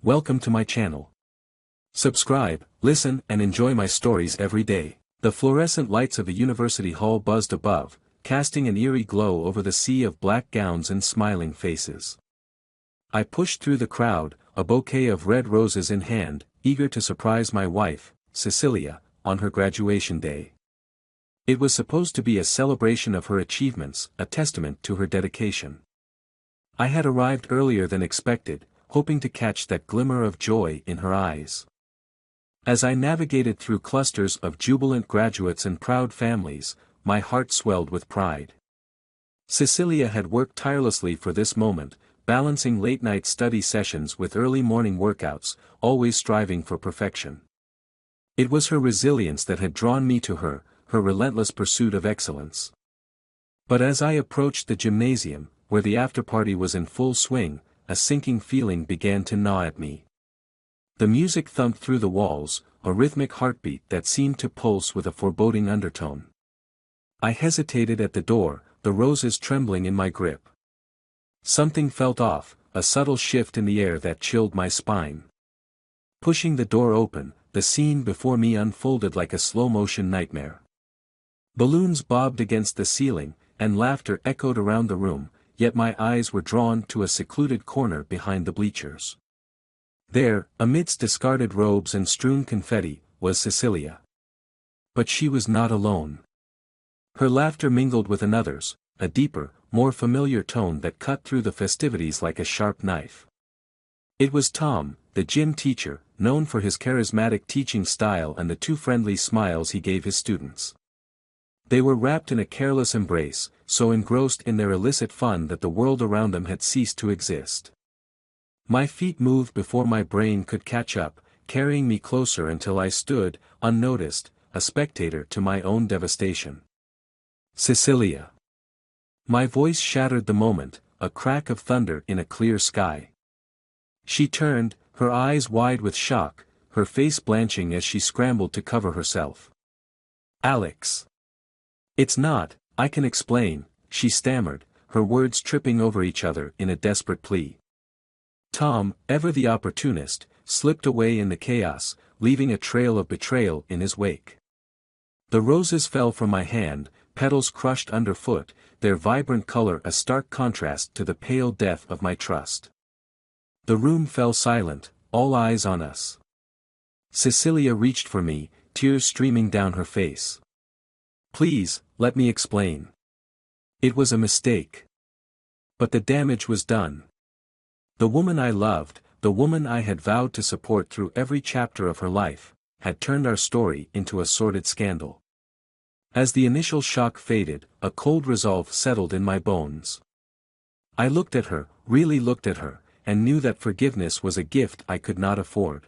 Welcome to my channel. Subscribe, listen, and enjoy my stories every day. The fluorescent lights of a university hall buzzed above, casting an eerie glow over the sea of black gowns and smiling faces. I pushed through the crowd, a bouquet of red roses in hand, eager to surprise my wife, Cecilia, on her graduation day. It was supposed to be a celebration of her achievements, a testament to her dedication. I had arrived earlier than expected, hoping to catch that glimmer of joy in her eyes. As I navigated through clusters of jubilant graduates and proud families, my heart swelled with pride. Cecilia had worked tirelessly for this moment, balancing late-night study sessions with early morning workouts, always striving for perfection. It was her resilience that had drawn me to her, her relentless pursuit of excellence. But as I approached the gymnasium, where the after-party was in full swing, a sinking feeling began to gnaw at me. The music thumped through the walls, a rhythmic heartbeat that seemed to pulse with a foreboding undertone. I hesitated at the door, the roses trembling in my grip. Something felt off, a subtle shift in the air that chilled my spine. Pushing the door open, the scene before me unfolded like a slow-motion nightmare. Balloons bobbed against the ceiling, and laughter echoed around the room, yet my eyes were drawn to a secluded corner behind the bleachers. There, amidst discarded robes and strewn confetti, was Cecilia. But she was not alone. Her laughter mingled with another's, a deeper, more familiar tone that cut through the festivities like a sharp knife. It was Tom, the gym teacher, known for his charismatic teaching style and the too friendly smiles he gave his students. They were wrapped in a careless embrace, so engrossed in their illicit fun that the world around them had ceased to exist. My feet moved before my brain could catch up, carrying me closer until I stood, unnoticed, a spectator to my own devastation. Cecilia. My voice shattered the moment, a crack of thunder in a clear sky. She turned, her eyes wide with shock, her face blanching as she scrambled to cover herself. Alex. It's not, I can explain, she stammered, her words tripping over each other in a desperate plea. Tom, ever the opportunist, slipped away in the chaos, leaving a trail of betrayal in his wake. The roses fell from my hand, petals crushed underfoot, their vibrant color a stark contrast to the pale death of my trust. The room fell silent, all eyes on us. Cecilia reached for me, tears streaming down her face. Please, let me explain. It was a mistake. But the damage was done. The woman I loved, the woman I had vowed to support through every chapter of her life, had turned our story into a sordid scandal. As the initial shock faded, a cold resolve settled in my bones. I looked at her, really looked at her, and knew that forgiveness was a gift I could not afford.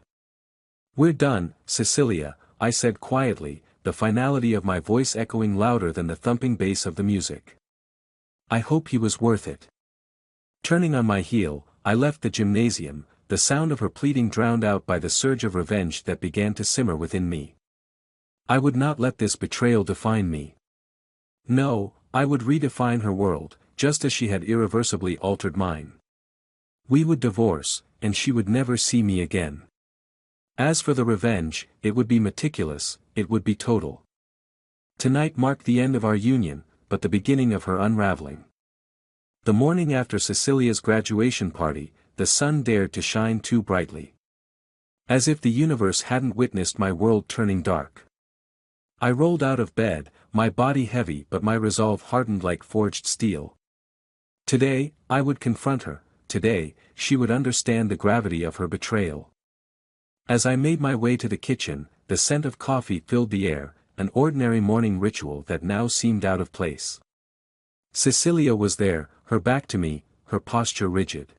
We're done, Cecilia, I said quietly, the finality of my voice echoing louder than the thumping bass of the music. I hope he was worth it. Turning on my heel, I left the gymnasium, the sound of her pleading drowned out by the surge of revenge that began to simmer within me. I would not let this betrayal define me. No, I would redefine her world, just as she had irreversibly altered mine. We would divorce, and she would never see me again. As for the revenge, it would be meticulous, it would be total. Tonight marked the end of our union, but the beginning of her unraveling. The morning after Cecilia's graduation party, the sun dared to shine too brightly. As if the universe hadn't witnessed my world turning dark. I rolled out of bed, my body heavy but my resolve hardened like forged steel. Today, I would confront her, today, she would understand the gravity of her betrayal. As I made my way to the kitchen, the scent of coffee filled the air, an ordinary morning ritual that now seemed out of place. Cecilia was there, her back to me, her posture rigid.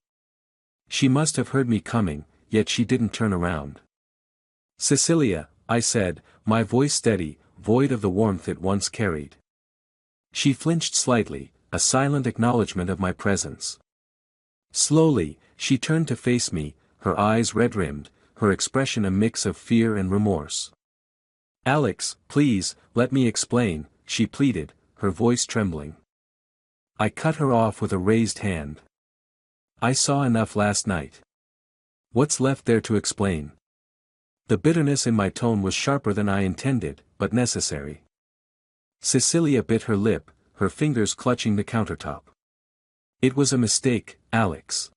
She must have heard me coming, yet she didn't turn around. Cecilia, I said, my voice steady, void of the warmth it once carried. She flinched slightly, a silent acknowledgement of my presence. Slowly, she turned to face me, her eyes red-rimmed, her expression a mix of fear and remorse. Alex, please, let me explain, she pleaded, her voice trembling. I cut her off with a raised hand. I saw enough last night. What's left there to explain? The bitterness in my tone was sharper than I intended, but necessary. Cecilia bit her lip, her fingers clutching the countertop. It was a mistake, Alex.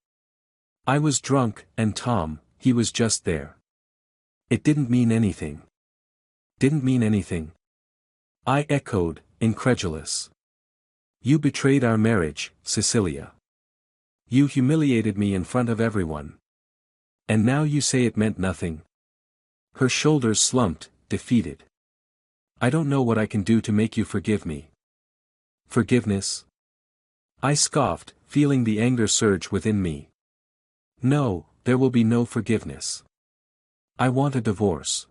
I was drunk, and Tom, he was just there. It didn't mean anything. Didn't mean anything? I echoed, incredulous. You betrayed our marriage, Cecilia. You humiliated me in front of everyone. And now you say it meant nothing? Her shoulders slumped, defeated. I don't know what I can do to make you forgive me. Forgiveness? I scoffed, feeling the anger surge within me. No, there will be no forgiveness. I want a divorce.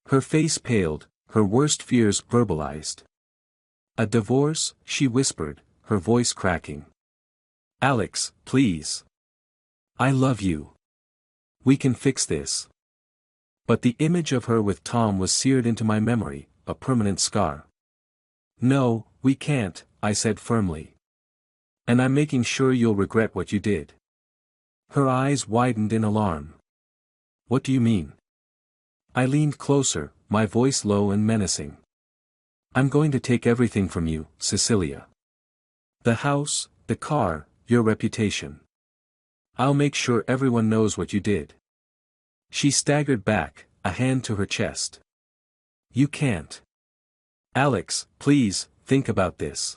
Her face paled, her worst fears verbalized. A divorce, she whispered, her voice cracking. Alex, please. I love you. We can fix this. But the image of her with Tom was seared into my memory, a permanent scar. No, we can't, I said firmly. And I'm making sure you'll regret what you did. Her eyes widened in alarm. What do you mean? I leaned closer, my voice low and menacing. I'm going to take everything from you, Cecilia. The house, the car, your reputation. I'll make sure everyone knows what you did. She staggered back, a hand to her chest. You can't. Alex, please, think about this.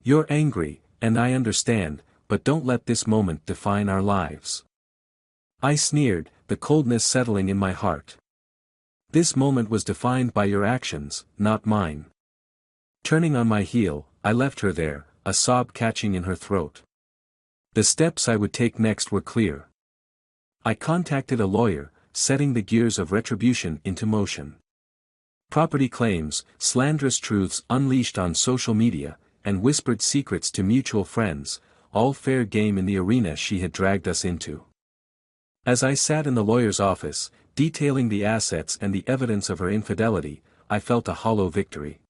You're angry, and I understand, but don't let this moment define our lives. I sneered, the coldness settling in my heart. This moment was defined by your actions, not mine. Turning on my heel, I left her there, a sob catching in her throat. The steps I would take next were clear. I contacted a lawyer, setting the gears of retribution into motion. Property claims, slanderous truths unleashed on social media, and whispered secrets to mutual friends, all fair game in the arena she had dragged us into. As I sat in the lawyer's office, detailing the assets and the evidence of her infidelity, I felt a hollow victory.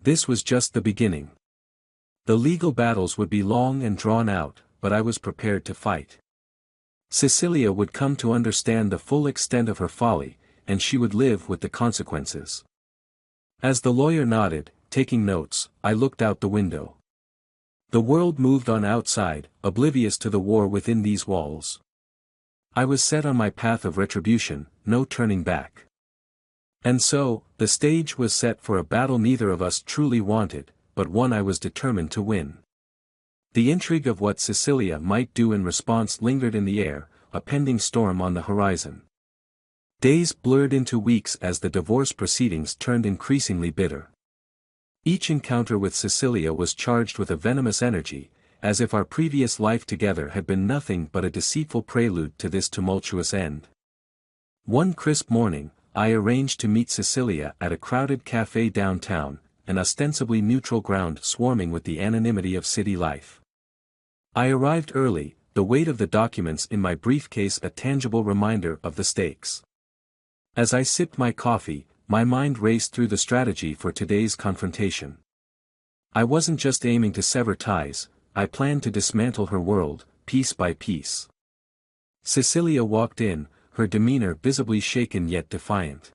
This was just the beginning. The legal battles would be long and drawn out, but I was prepared to fight. Cecilia would come to understand the full extent of her folly, and she would live with the consequences. As the lawyer nodded, taking notes, I looked out the window. The world moved on outside, oblivious to the war within these walls. I was set on my path of retribution, no turning back. And so, the stage was set for a battle neither of us truly wanted, but one I was determined to win. The intrigue of what Cecilia might do in response lingered in the air, a pending storm on the horizon. Days blurred into weeks as the divorce proceedings turned increasingly bitter. Each encounter with Cecilia was charged with a venomous energy, as if our previous life together had been nothing but a deceitful prelude to this tumultuous end. One crisp morning, I arranged to meet Cecilia at a crowded cafe downtown, an ostensibly neutral ground swarming with the anonymity of city life. I arrived early, the weight of the documents in my briefcase a tangible reminder of the stakes. As I sipped my coffee, my mind raced through the strategy for today's confrontation. I wasn't just aiming to sever ties, I planned to dismantle her world, piece by piece. Cecilia walked in, her demeanor visibly shaken yet defiant.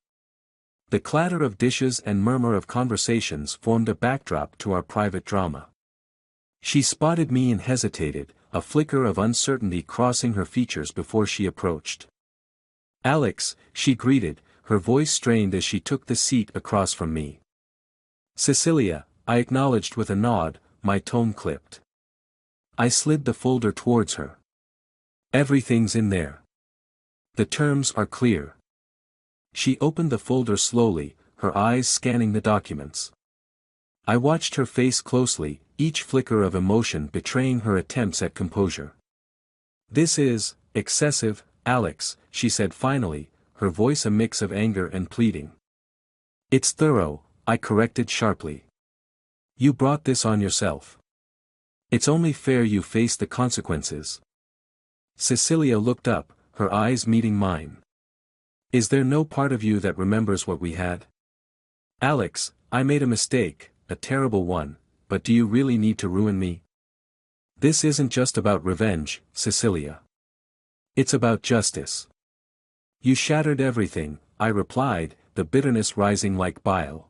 The clatter of dishes and murmur of conversations formed a backdrop to our private drama. She spotted me and hesitated, a flicker of uncertainty crossing her features before she approached. Alex, she greeted, her voice strained as she took the seat across from me. Cecilia, I acknowledged with a nod, my tone clipped. I slid the folder towards her. Everything's in there. The terms are clear. She opened the folder slowly, her eyes scanning the documents. I watched her face closely, each flicker of emotion betraying her attempts at composure. This is excessive, Alex, she said finally, her voice a mix of anger and pleading. It's thorough, I corrected sharply. You brought this on yourself. It's only fair you face the consequences. Cecilia looked up, her eyes meeting mine. Is there no part of you that remembers what we had? Alex, I made a mistake, a terrible one, but do you really need to ruin me? This isn't just about revenge, Cecilia. It's about justice. You shattered everything, I replied, the bitterness rising like bile.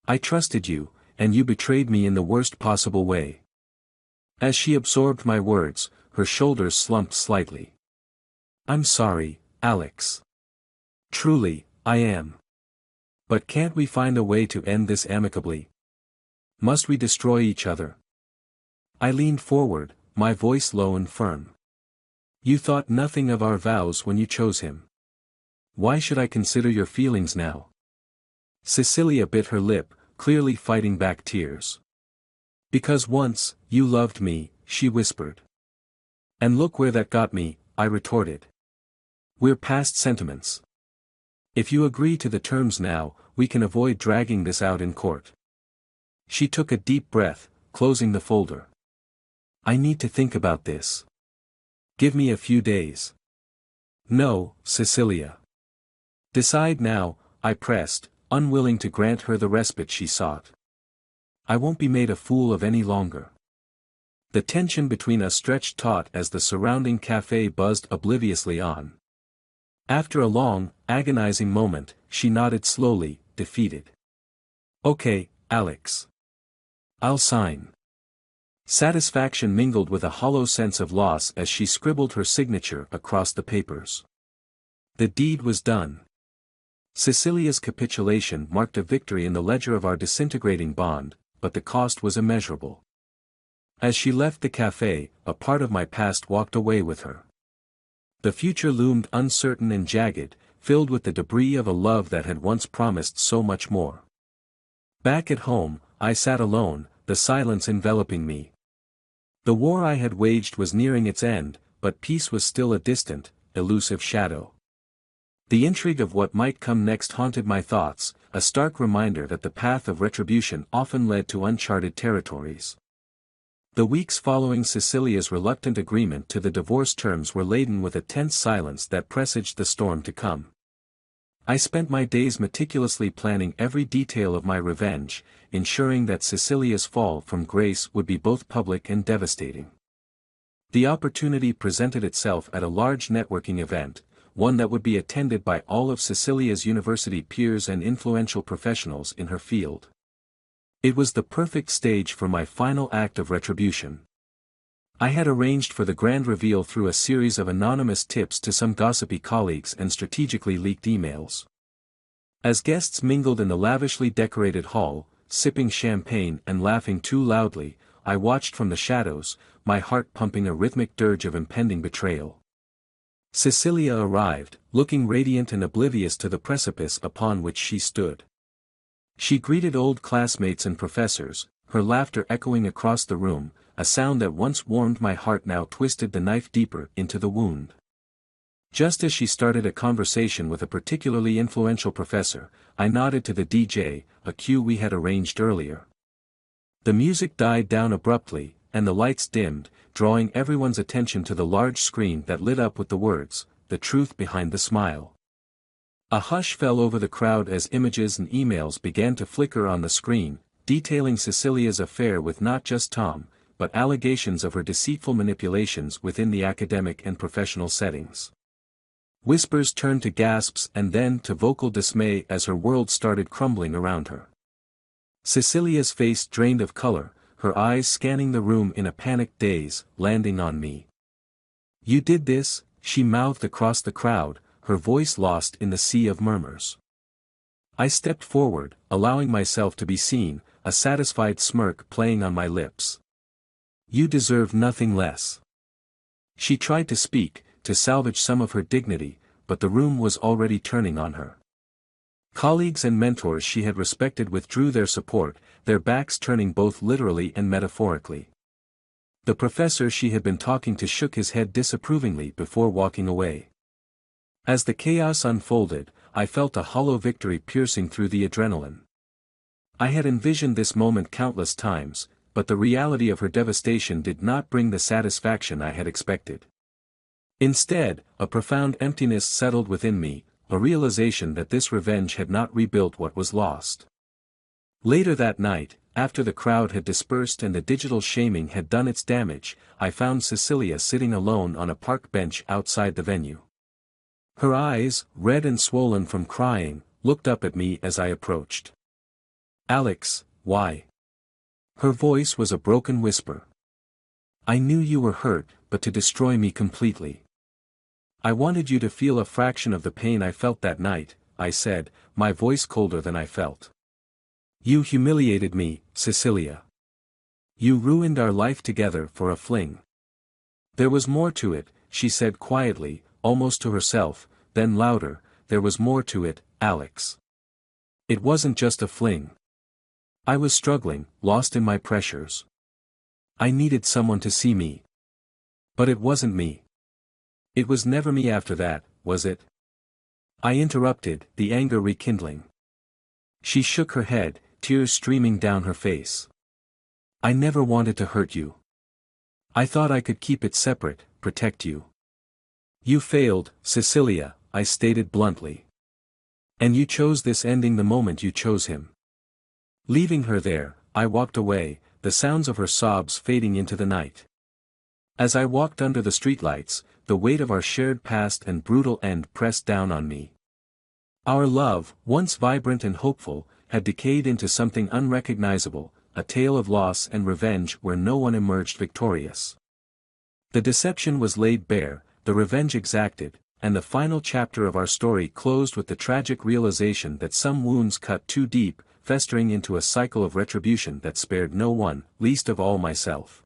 I trusted you, and you betrayed me in the worst possible way. As she absorbed my words, her shoulders slumped slightly. I'm sorry, Alex. Truly, I am. But can't we find a way to end this amicably? Must we destroy each other? I leaned forward, my voice low and firm. You thought nothing of our vows when you chose him. Why should I consider your feelings now? Cecilia bit her lip, clearly fighting back tears. Because once, you loved me, she whispered. And look where that got me, I retorted. We're past sentiments. If you agree to the terms now, we can avoid dragging this out in court. She took a deep breath, closing the folder. I need to think about this. Give me a few days. No, Cecilia. Decide now, I pressed, unwilling to grant her the respite she sought. I won't be made a fool of any longer. The tension between us stretched taut as the surrounding cafe buzzed obliviously on. After a long, agonizing moment, she nodded slowly, defeated. Okay, Alex. I'll sign. Satisfaction mingled with a hollow sense of loss as she scribbled her signature across the papers. The deed was done. Cecilia's capitulation marked a victory in the ledger of our disintegrating bond, but the cost was immeasurable. As she left the cafe, a part of my past walked away with her. The future loomed uncertain and jagged, filled with the debris of a love that had once promised so much more. Back at home, I sat alone, the silence enveloping me. The war I had waged was nearing its end, but peace was still a distant, elusive shadow. The intrigue of what might come next haunted my thoughts, a stark reminder that the path of retribution often led to uncharted territories. The weeks following Cecilia's reluctant agreement to the divorce terms were laden with a tense silence that presaged the storm to come. I spent my days meticulously planning every detail of my revenge, ensuring that Cecilia's fall from grace would be both public and devastating. The opportunity presented itself at a large networking event, one that would be attended by all of Cecilia's university peers and influential professionals in her field. It was the perfect stage for my final act of retribution. I had arranged for the grand reveal through a series of anonymous tips to some gossipy colleagues and strategically leaked emails. As guests mingled in the lavishly decorated hall, sipping champagne and laughing too loudly, I watched from the shadows, my heart pumping a rhythmic dirge of impending betrayal. Cecilia arrived, looking radiant and oblivious to the precipice upon which she stood. She greeted old classmates and professors, her laughter echoing across the room, a sound that once warmed my heart now twisted the knife deeper into the wound. Just as she started a conversation with a particularly influential professor, I nodded to the DJ, a cue we had arranged earlier. The music died down abruptly, and the lights dimmed, drawing everyone's attention to the large screen that lit up with the words, "The truth behind the smile." A hush fell over the crowd as images and emails began to flicker on the screen, detailing Cecilia's affair with not just Tom, but allegations of her deceitful manipulations within the academic and professional settings. Whispers turned to gasps and then to vocal dismay as her world started crumbling around her. Cecilia's face drained of color, her eyes scanning the room in a panicked daze, landing on me. "You did this," she mouthed across the crowd, her voice lost in the sea of murmurs. I stepped forward, allowing myself to be seen, a satisfied smirk playing on my lips. "You deserve nothing less." She tried to speak, to salvage some of her dignity, but the room was already turning on her. Colleagues and mentors she had respected withdrew their support, their backs turning both literally and metaphorically. The professor she had been talking to shook his head disapprovingly before walking away. As the chaos unfolded, I felt a hollow victory piercing through the adrenaline. I had envisioned this moment countless times, but the reality of her devastation did not bring the satisfaction I had expected. Instead, a profound emptiness settled within me, a realization that this revenge had not rebuilt what was lost. Later that night, after the crowd had dispersed and the digital shaming had done its damage, I found Cecilia sitting alone on a park bench outside the venue. Her eyes, red and swollen from crying, looked up at me as I approached. "Alex, why?" Her voice was a broken whisper. "I knew you were hurt, but to destroy me completely. I wanted you to feel a fraction of the pain I felt that night," I said, my voice colder than I felt. "You humiliated me, Cecilia. You ruined our life together for a fling." "There was more to it," she said quietly, almost to herself, then louder, "there was more to it, Alex. It wasn't just a fling. I was struggling, lost in my pressures. I needed someone to see me. But it wasn't me. It was never me after that, was it?" I interrupted, the anger rekindling. She shook her head, tears streaming down her face. "I never wanted to hurt you. I thought I could keep it separate, protect you." "You failed, Cecilia," I stated bluntly. "And you chose this ending the moment you chose him." Leaving her there, I walked away, the sounds of her sobs fading into the night. As I walked under the streetlights, the weight of our shared past and brutal end pressed down on me. Our love, once vibrant and hopeful, had decayed into something unrecognizable, a tale of loss and revenge where no one emerged victorious. The deception was laid bare, the revenge exacted, and the final chapter of our story closed with the tragic realization that some wounds cut too deep, festering into a cycle of retribution that spared no one, least of all myself.